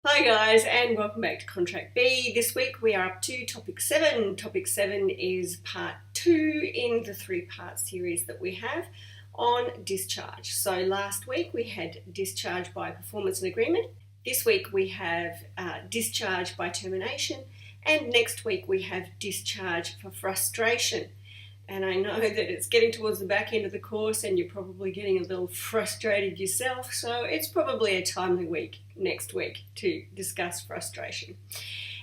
Hi guys, and welcome back to Contract B. This week we are up to topic 7. Topic 7 is part 2 in the 3-part series that we have on discharge. So last week we had discharge by performance and agreement. This week we have discharge by termination, and next week we have discharge for frustration. And I know that it's getting towards the back end of the course and you're probably getting a little frustrated yourself, so it's probably a timely week next week to discuss frustration.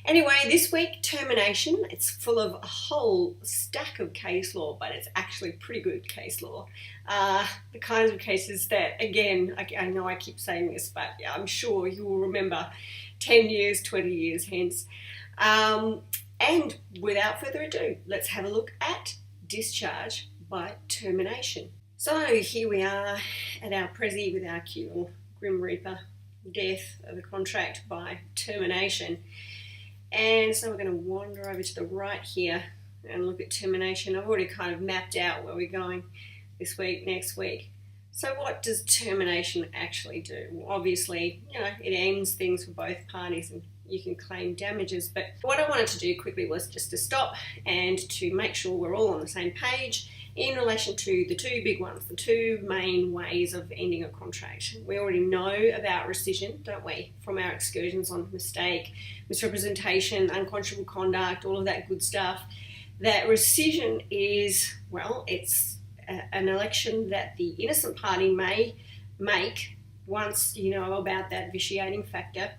Anyway, this week, termination. It's full of a whole stack of case law, but it's actually pretty good case law. The kinds of cases that, again, I know I keep saying this, but I'm sure you will remember 10 years, 20 years hence. And without further ado, let's have a look at discharge by termination. So here we are at our Prezi with our cute little Grim Reaper, death of the contract by termination. And so we're going to wander over to the right here and look at termination. I've already kind of mapped out where we're going this week, next week. So what does termination actually do? Well, obviously, it ends things for both parties and you can claim damages. But what I wanted to do quickly was just to stop and to make sure we're all on the same page in relation to the two big ones, the two main ways of ending a contract. We already know about rescission, don't we, from our excursions on mistake, misrepresentation, unconscionable conduct, all of that good stuff. That rescission is, well, it's an election that the innocent party may make once you know about that vitiating factor.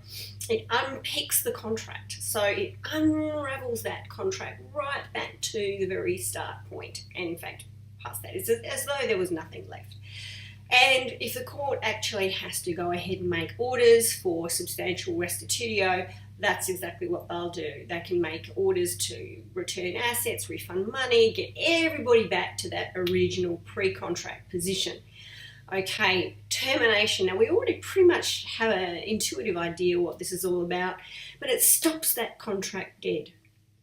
It unpicks the contract, so it unravels that contract right back to the very start point, and in fact past that. It's as though there was nothing left. And if the court actually has to go ahead and make orders for substantial restitutio, that's exactly what they'll do. They can make orders to return assets, refund money, get everybody back to that original pre-contract position. Okay, termination. Now we already pretty much have an intuitive idea what this is all about, but it stops that contract dead.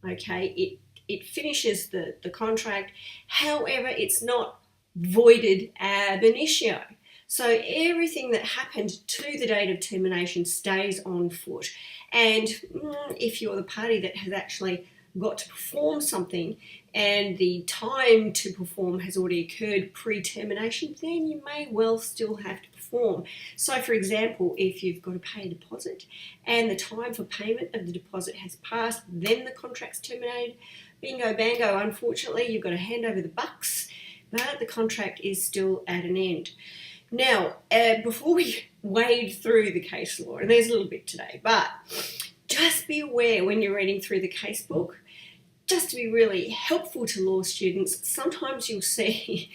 Okay, it finishes the contract. However, it's not voided ab initio. So everything that happened to the date of termination stays on foot. And if you're the party that has actually got to perform something and the time to perform has already occurred pre-termination, then you may well still have to perform. So for example, if you've got to pay a deposit and the time for payment of the deposit has passed, then the contract's terminated, bingo bango, unfortunately you've got to hand over the bucks, but the contract is still at an end. Now, before we wade through the case law, and there's a little bit today, but just be aware when you're reading through the case book, just to be really helpful to law students, sometimes you'll see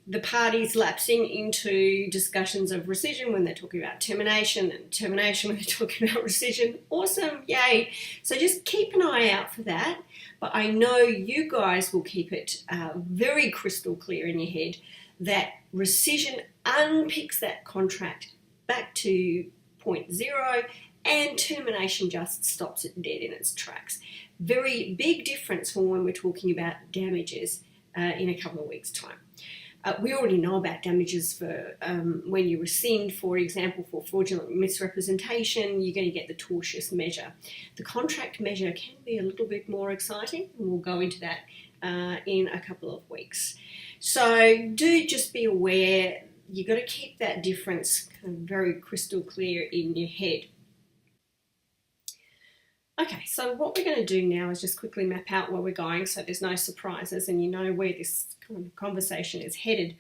the parties lapsing into discussions of rescission when they're talking about termination, and termination when they're talking about rescission. Awesome, yay. So just keep an eye out for that. But I know you guys will keep it very crystal clear in your head that rescission unpicks that contract back to point zero, and termination just stops it dead in its tracks. Very big difference from when we're talking about damages in a couple of weeks' time. We already know about damages for when you rescind, for example, for fraudulent misrepresentation, you're going to get the tortious measure. The contract measure can be a little bit more exciting, and we'll go into that in a couple of weeks. So do just be aware, you've got to keep that difference kind of very crystal clear in your head. Okay, so what we're going to do now is just quickly map out where we're going so there's no surprises and you know where this kind of conversation is headed.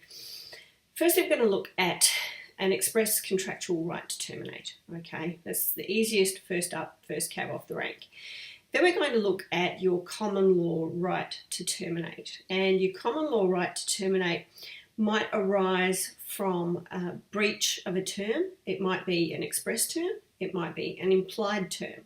First, we're going to look at an express contractual right to terminate. Okay, that's the easiest, first up, first cab off the rank. Then we're going to look at your common law right to terminate. And your common law right to terminate might arise from a breach of a term. It might be an express term. It might be an implied term.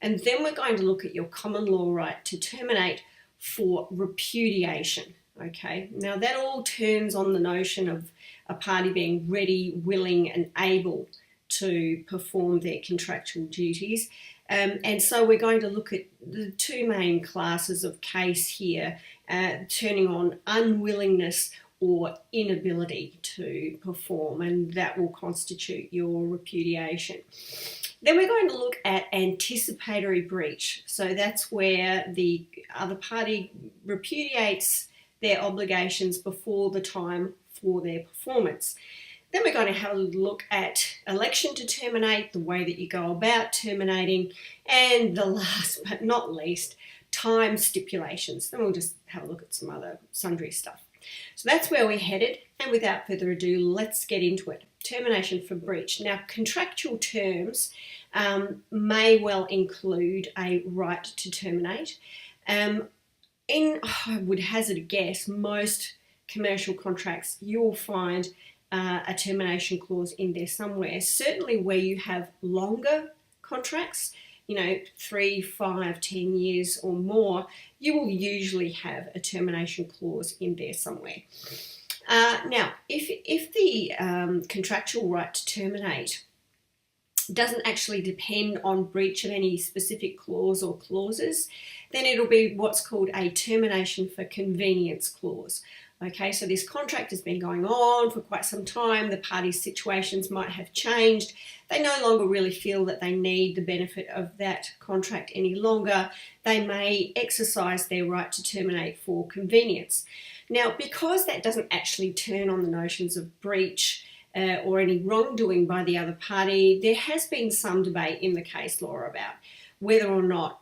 And then we're going to look at your common law right to terminate for repudiation. Okay, now that all turns on the notion of a party being ready, willing and able to perform their contractual duties. And so we're going to look at the two main classes of case here, turning on unwillingness or inability to perform, and that will constitute your repudiation. Then we're going to look at anticipatory breach. So that's where the other party repudiates their obligations before the time for their performance. Then we're going to have a look at election to terminate, the way that you go about terminating, and the last but not least, time stipulations. Then we'll just have a look at some other sundry stuff. So that's where we're headed, and without further ado, let's get into it. Termination for breach. Now, contractual terms may well include a right to terminate. I would hazard a guess, most commercial contracts you'll find a termination clause in there somewhere. Certainly where you have longer contracts, 3, 5, 10 years or more, you will usually have a termination clause in there somewhere. Now, if the contractual right to terminate doesn't actually depend on breach of any specific clause or clauses, then it'll be what's called a termination for convenience clause. Okay, so this contract has been going on for quite some time. The parties' situations might have changed. They no longer really feel that they need the benefit of that contract any longer. They may exercise their right to terminate for convenience. Now, because that doesn't actually turn on the notions of breach or any wrongdoing by the other party, there has been some debate in the case law about whether or not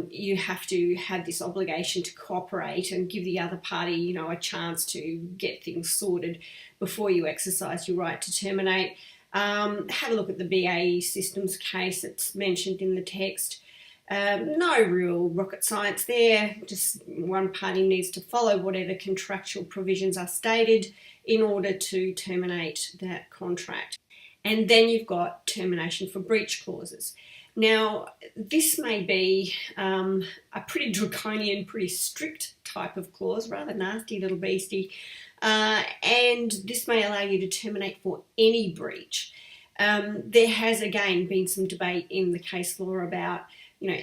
you have to have this obligation to cooperate and give the other party, a chance to get things sorted before you exercise your right to terminate. Have a look at the BAE Systems case that's mentioned in the text. No real rocket science there, just one party needs to follow whatever contractual provisions are stated in order to terminate that contract. And then you've got termination for breach clauses. Now, this may be a pretty draconian, pretty strict type of clause, rather nasty little beastie, and this may allow you to terminate for any breach. There has, again, been some debate in the case law about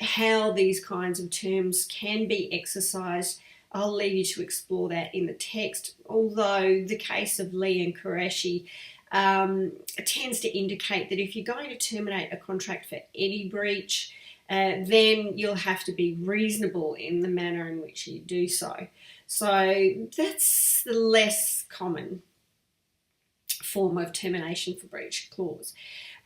how these kinds of terms can be exercised. I'll leave you to explore that in the text, although the case of Lee and Qureshi tends to indicate that if you're going to terminate a contract for any breach, then you'll have to be reasonable in the manner in which you do so. So that's the less common form of termination for breach clause.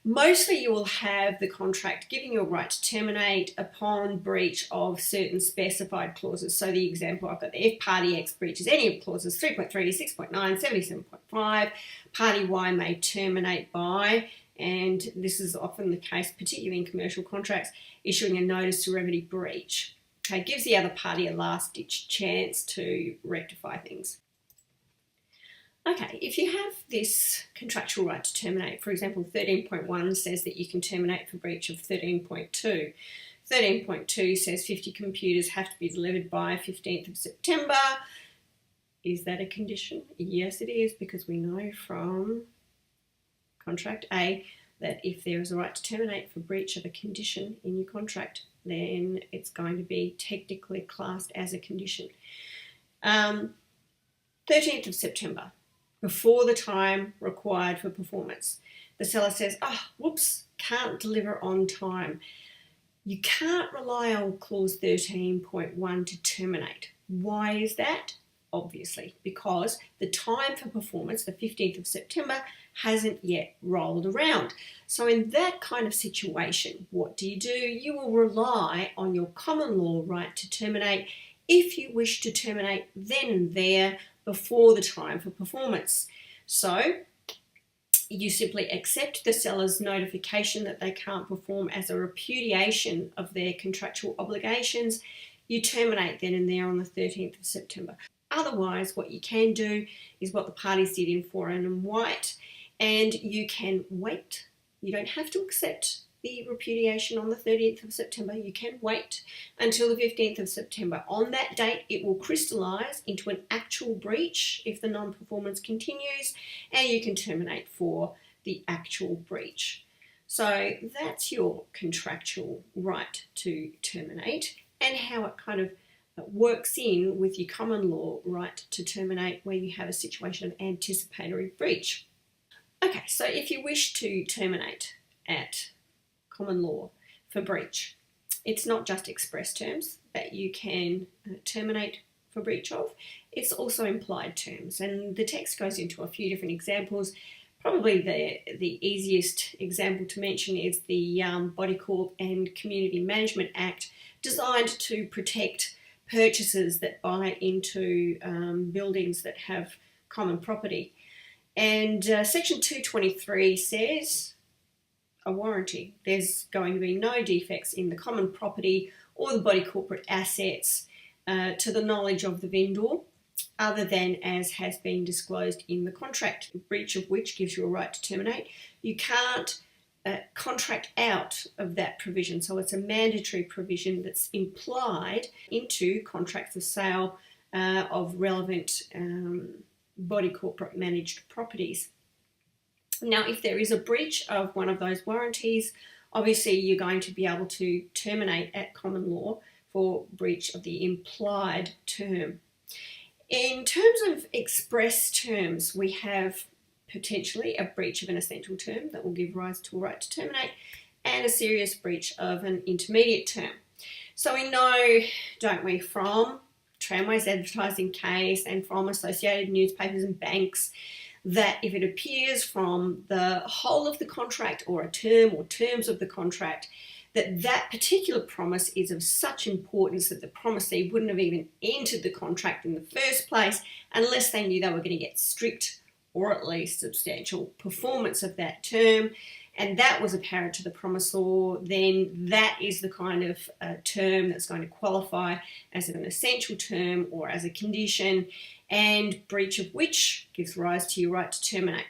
Mostly you will have the contract giving you a right to terminate upon breach of certain specified clauses. So the example I've got there, if party X breaches any of clauses 3.3, 6.9, 77.5, party Y may terminate by, and this is often the case, particularly in commercial contracts, issuing a notice to remedy breach. Okay, gives the other party a last-ditch chance to rectify things. Okay, if you have this contractual right to terminate, for example, 13.1 says that you can terminate for breach of 13.2. 13.2 says 50 computers have to be delivered by 15th of September. Is that a condition? Yes, it is, because we know from contract A that if there is a right to terminate for breach of a condition in your contract, then it's going to be technically classed as a condition. 13th of September. Before the time required for performance. The seller says, whoops, can't deliver on time. You can't rely on clause 13.1 to terminate. Why is that? Obviously, because the time for performance, the 15th of September, hasn't yet rolled around. So in that kind of situation, what do? You will rely on your common law right to terminate if you wish to terminate then and there before the time for performance. So you simply accept the seller's notification that they can't perform as a repudiation of their contractual obligations. You terminate then and there on the 13th of September. Otherwise, what you can do is what the parties did in Foran and White, and you can wait. You don't have to accept the repudiation on the 30th of September. You can wait until the 15th of September. On that date, it will crystallise into an actual breach if the non-performance continues, and you can terminate for the actual breach. So that's your contractual right to terminate, and how it kind of works in with your common law right to terminate where you have a situation of anticipatory breach. Okay, so if you wish to terminate at common law for breach. It's not just express terms that you can terminate for breach of, it's also implied terms. And the text goes into a few different examples. Probably the easiest example to mention is the Body Corp and Community Management Act, designed to protect purchasers that buy into buildings that have common property. And Section 223 says a warranty. There's going to be no defects in the common property or the body corporate assets to the knowledge of the vendor, other than as has been disclosed in the contract, breach of which gives you a right to terminate. You can't contract out of that provision, so it's a mandatory provision that's implied into contracts of sale of relevant body corporate managed properties. Now, if there is a breach of one of those warranties, obviously you're going to be able to terminate at common law for breach of the implied term. In terms of express terms, we have potentially a breach of an essential term that will give rise to a right to terminate, and a serious breach of an intermediate term. So we know, don't we, from Tramways advertising case and from associated newspapers and banks, that if it appears from the whole of the contract or a term or terms of the contract, that particular promise is of such importance that the promisee wouldn't have even entered the contract in the first place unless they knew they were going to get strict or at least substantial performance of that term, and that was apparent to the promisor, then that is the kind of term that's going to qualify as an essential term or as a condition, and breach of which gives rise to your right to terminate.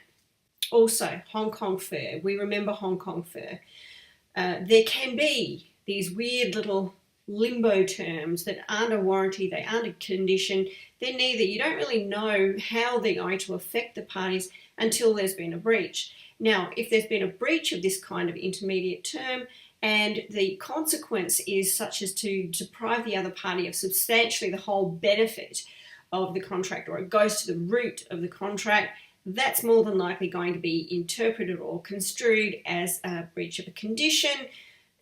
Also, Hong Kong fur. We remember Hong Kong fur. There can be these weird little limbo terms that aren't a warranty, they aren't a condition, they're neither. You don't really know how they're going to affect the parties until there's been a breach. Now, if there's been a breach of this kind of intermediate term and the consequence is such as to deprive the other party of substantially the whole benefit of the contract, or it goes to the root of the contract, that's more than likely going to be interpreted or construed as a breach of a condition,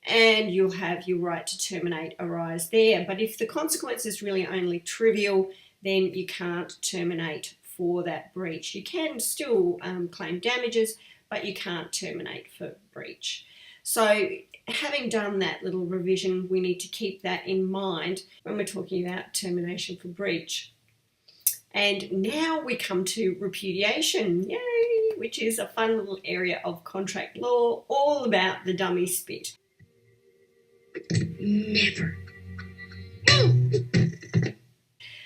and you'll have your right to terminate arise there. But if the consequence is really only trivial, then you can't terminate for that breach. You can still claim damages, but you can't terminate for breach. So having done that little revision, we need to keep that in mind when we're talking about termination for breach. And now we come to repudiation, yay, which is a fun little area of contract law, all about the dummy spit. Never.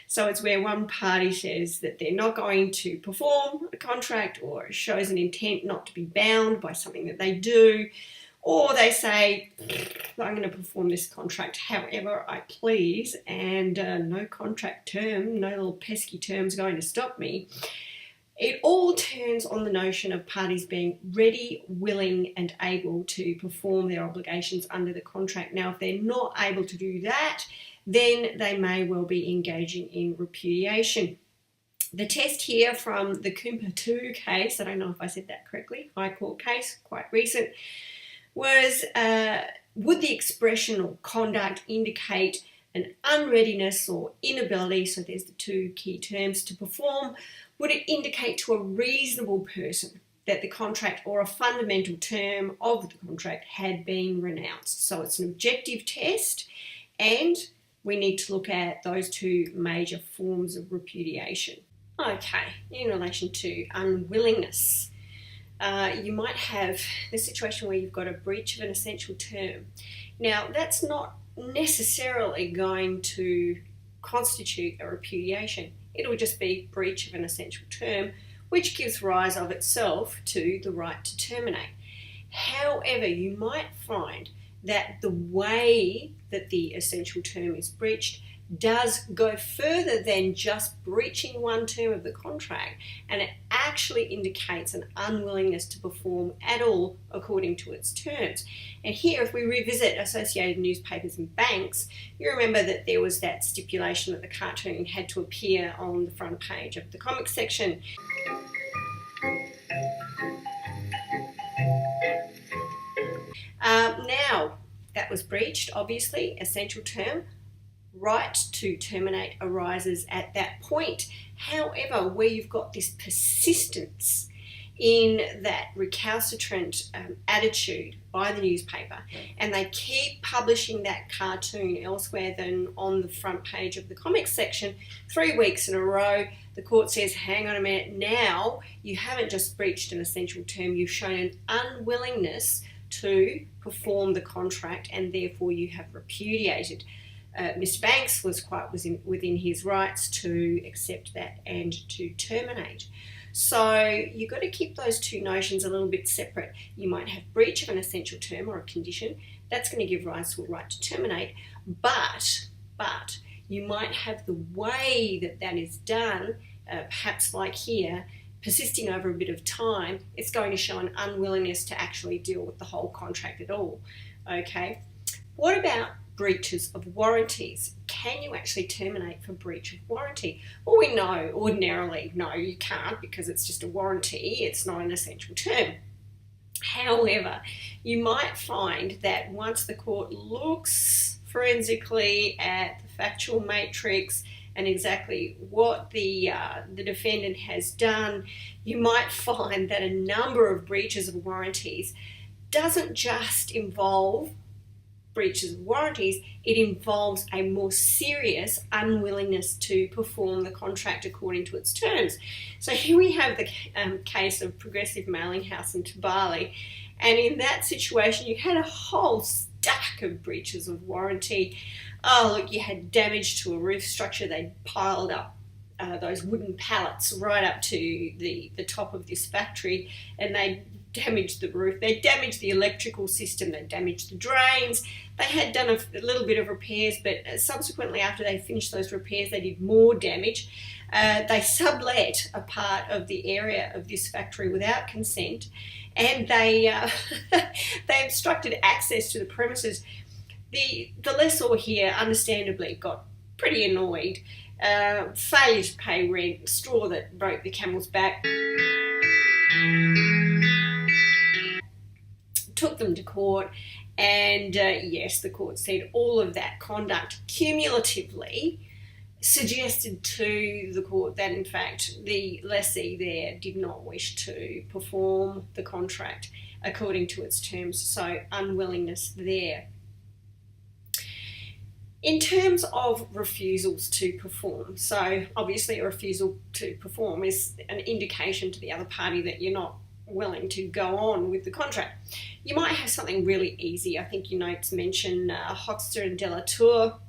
So it's where one party says that they're not going to perform a contract, or shows an intent not to be bound by something that they do, or they say, I'm going to perform this contract however I please, and no contract term, no little pesky term's going to stop me. It all turns on the notion of parties being ready, willing and able to perform their obligations under the contract. Now, if they're not able to do that, then they may well be engaging in repudiation. The test here from the Cooper 2 case, I don't know if I said that correctly, High Court case, quite recent, was would the expression or conduct indicate an unreadiness or inability, so there's the two key terms, to perform? Would it indicate to a reasonable person that the contract or a fundamental term of the contract had been renounced? So it's an objective test, and we need to look at those two major forms of repudiation. Okay, in relation to unwillingness, you might have the situation where you've got a breach of an essential term. Now, that's not necessarily going to constitute a repudiation. It'll just be breach of an essential term, which gives rise of itself to the right to terminate. However, you might find that the way that the essential term is breached does go further than just breaching one term of the contract, and it actually indicates an unwillingness to perform at all according to its terms. And here, if we revisit associated newspapers and banks, you remember that there was that stipulation that the cartoon had to appear on the front page of the comics section. Now, that was breached, obviously, essential term. Right to terminate arises at that point. However, where you've got this persistence in that recalcitrant attitude by the newspaper, and they keep publishing that cartoon elsewhere than on the front page of the comics section 3 weeks in a row, the court says, hang on a minute, now you haven't just breached an essential term, you've shown an unwillingness to perform the contract, and therefore you have repudiated. Mr. Banks was within his rights to accept that and to terminate. So you've got to keep those two notions a little bit separate. You might have breach of an essential term or a condition. That's going to give rise to a right to terminate. But you might have the way that is done, perhaps like here, persisting over a bit of time. It's going to show an unwillingness to actually deal with the whole contract at all. Okay. What about breaches of warranties? Can you actually terminate for breach of warranty? Well, we know ordinarily, no, you can't, because it's just a warranty. It's not an essential term. However, you might find that once the court looks forensically at the factual matrix and exactly what the defendant has done, you might find that a number of breaches of warranties doesn't just involve breaches of warranties, it involves a more serious unwillingness to perform the contract according to its terms. So here we have the case of Progressive Mailing House in Tabali, and in that situation you had a whole stack of breaches of warranty. Oh look, you had damage to a roof structure. They piled up those wooden pallets right up to the top of this factory, and they damaged the roof, they damaged the electrical system, they damaged the drains. They had done a little bit of repairs, but subsequently after they finished those repairs, they did more damage. They sublet a part of the area of this factory without consent, and they obstructed access to the premises. The lessor here understandably got pretty annoyed. Failure to pay rent, straw that broke the camel's back. Took them to court, and yes, the court said all of that conduct cumulatively suggested to the court that in fact the lessee there did not wish to perform the contract according to its terms, so unwillingness there. In terms of refusals to perform, so obviously a refusal to perform is an indication to the other party that you're not willing to go on with the contract. You might have something really easy. I think your notes mention Hoxter and Delatour.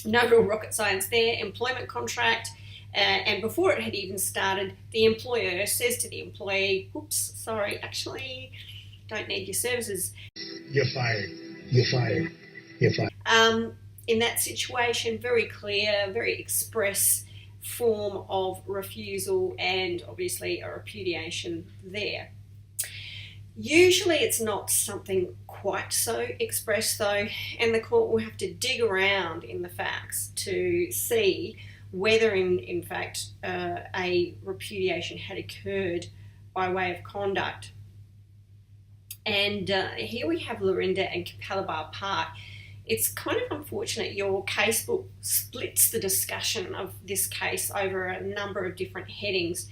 No real rocket science there. Employment contract, and before it had even started, the employer says to the employee, oops, sorry, actually don't need your services. You're fired. You're fired. You're fired. In that situation, very clear, very express form of refusal, and obviously a repudiation there. Usually it's not something quite so express though, and the court will have to dig around in the facts to see whether in fact a repudiation had occurred by way of conduct. And here we have Lorinda and Capalaba Park. It's kind of unfortunate your casebook splits the discussion of this case over a number of different headings,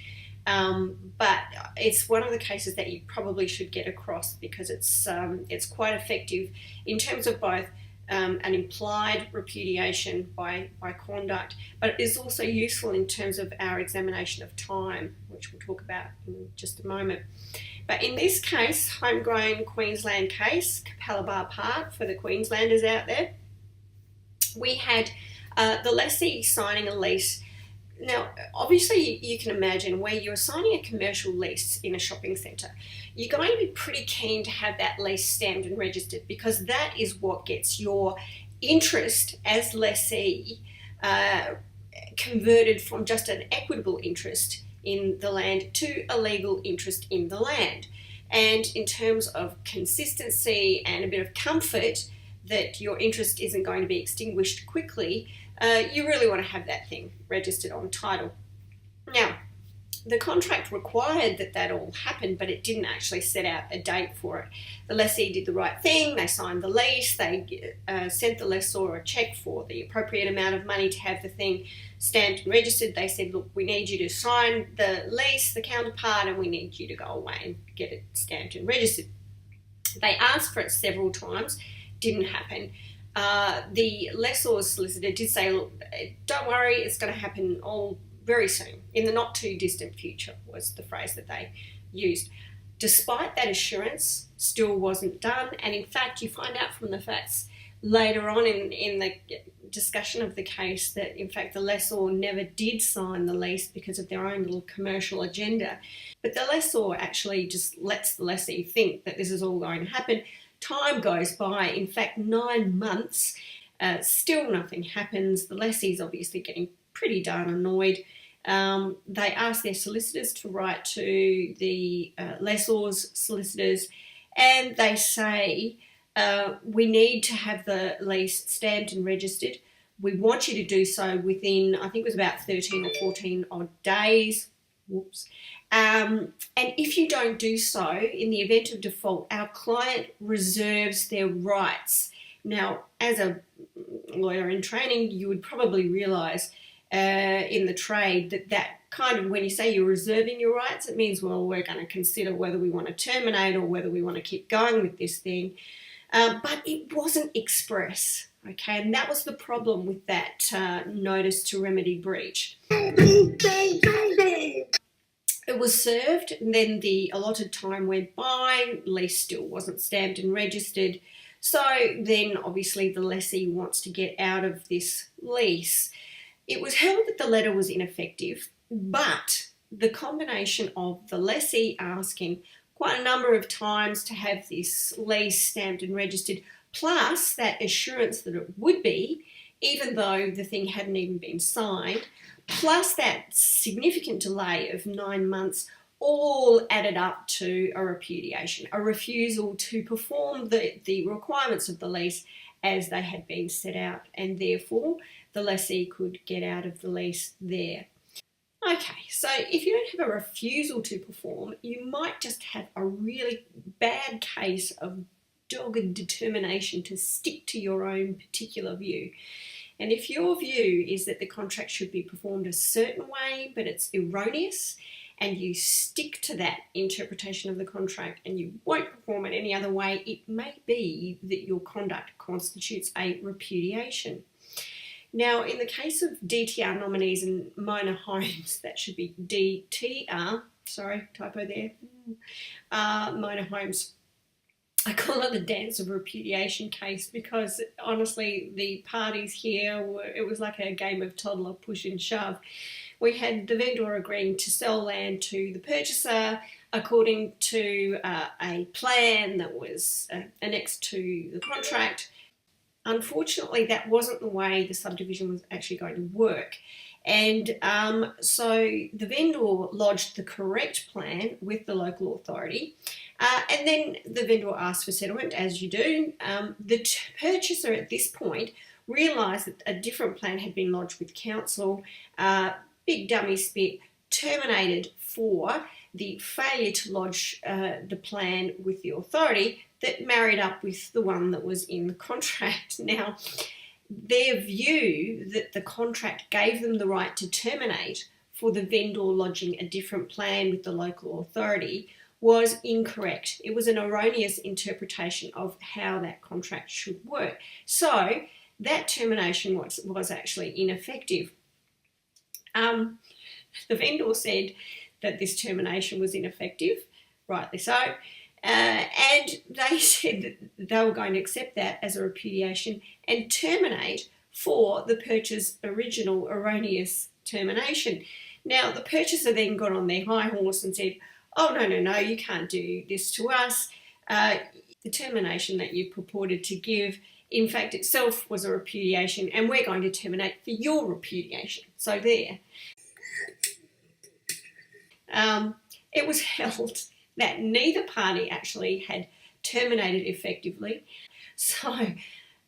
but it's one of the cases that you probably should get across because it's quite effective in terms of both an implied repudiation by conduct, but it is also useful in terms of our examination of time, which we'll talk about in just a moment. But in this case, homegrown Queensland case, Capalaba Park, for the Queenslanders out there, we had the lessee signing a lease. Now, obviously, you can imagine where you're signing a commercial lease in a shopping centre, you're going to be pretty keen to have that lease stamped and registered, because that is what gets your interest as lessee converted from just an equitable interest in the land to a legal interest in the land. And in terms of consistency and a bit of comfort that your interest isn't going to be extinguished quickly, you really want to have that thing registered on title. Now, The contract required that all happened, but it didn't actually set out a date for it. The lessee did the right thing. They signed the lease. They sent the lessor a cheque for the appropriate amount of money to have the thing stamped and registered. They said, look, we need you to sign the lease, the counterpart, and we need you to go away and get it stamped and registered. They asked for it several times. Didn't happen. The lessor's solicitor did say, look, don't worry, it's going to happen all very soon, in the not too distant future, was the phrase that they used. Despite that assurance, still wasn't done. And in fact, you find out from the facts later on in the discussion of the case that in fact the lessor never did sign the lease because of their own little commercial agenda. But the lessor actually just lets the lessee think that this is all going to happen. Time goes by, in fact 9 months, still nothing happens. The lessee's obviously getting pretty darn annoyed. They ask their solicitors to write to the lessor's solicitors, and they say, we need to have the lease stamped and registered. We want you to do so within, I think it was about 13 or 14 odd days. Whoops. And if you don't do so, in the event of default, our client reserves their rights. Now, as a lawyer in training, you would probably realise in the trade that kind of, when you say you're reserving your rights, it means, well, we're going to consider whether we want to terminate or whether we want to keep going with this thing. But it wasn't express, okay? And that was the problem with that notice to remedy breach. It was served, and then the allotted time went by, lease still wasn't stamped and registered. So then obviously the lessee wants to get out of this lease. It was held that the letter was ineffective, but the combination of the lessee asking quite a number of times to have this lease stamped and registered, plus that assurance that it would be, even though the thing hadn't even been signed, plus that significant delay of 9 months, all added up to a repudiation, a refusal to perform the requirements of the lease as they had been set out, and therefore the lessee could get out of the lease there. Okay, so if you don't have a refusal to perform, you might just have a really bad case of dogged determination to stick to your own particular view. And if your view is that the contract should be performed a certain way, but it's erroneous, and you stick to that interpretation of the contract and you won't perform it any other way, it may be that your conduct constitutes a repudiation. Now, in the case of DTR nominees and minor homes, that should be DTR, sorry, typo there, minor homes. I call it the dance of repudiation case because honestly the parties here it was like a game of toddler push and shove. We had the vendor agreeing to sell land to the purchaser according to a plan that was annexed to the contract. Unfortunately, that wasn't the way the subdivision was actually going to work. And so the vendor lodged the correct plan with the local authority, and then the vendor asked for settlement, as you do. The purchaser at this point realised that a different plan had been lodged with council. Big dummy spit, terminated for the failure to lodge the plan with the authority that married up with the one that was in the contract. Now, their view that the contract gave them the right to terminate for the vendor lodging a different plan with the local authority was incorrect. It was an erroneous interpretation of how that contract should work. So that termination was actually ineffective. The vendor said that this termination was ineffective, rightly so, and they said that they were going to accept that as a repudiation and terminate for the purchaser's original erroneous termination. Now, the purchaser then got on their high horse and said, oh, no, you can't do this to us. The termination that you purported to give, in fact, itself was a repudiation, and we're going to terminate for your repudiation. So there. It was held that neither party actually had terminated effectively. So,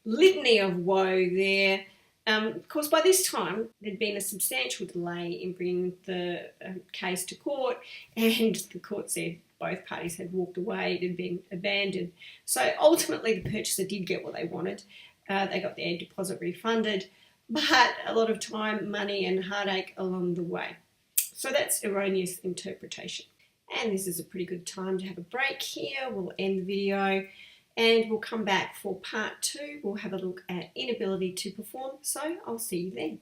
litany of woe there. Of course, by this time, there'd been a substantial delay in bringing the case to court, and the court said both parties had walked away, it had been abandoned. So ultimately, the purchaser did get what they wanted. They got their deposit refunded, but a lot of time, money, and heartache along the way. So that's erroneous interpretation. And this is a pretty good time to have a break here. We'll end the video and we'll come back for part 2. We'll have a look at inability to perform. So I'll see you then.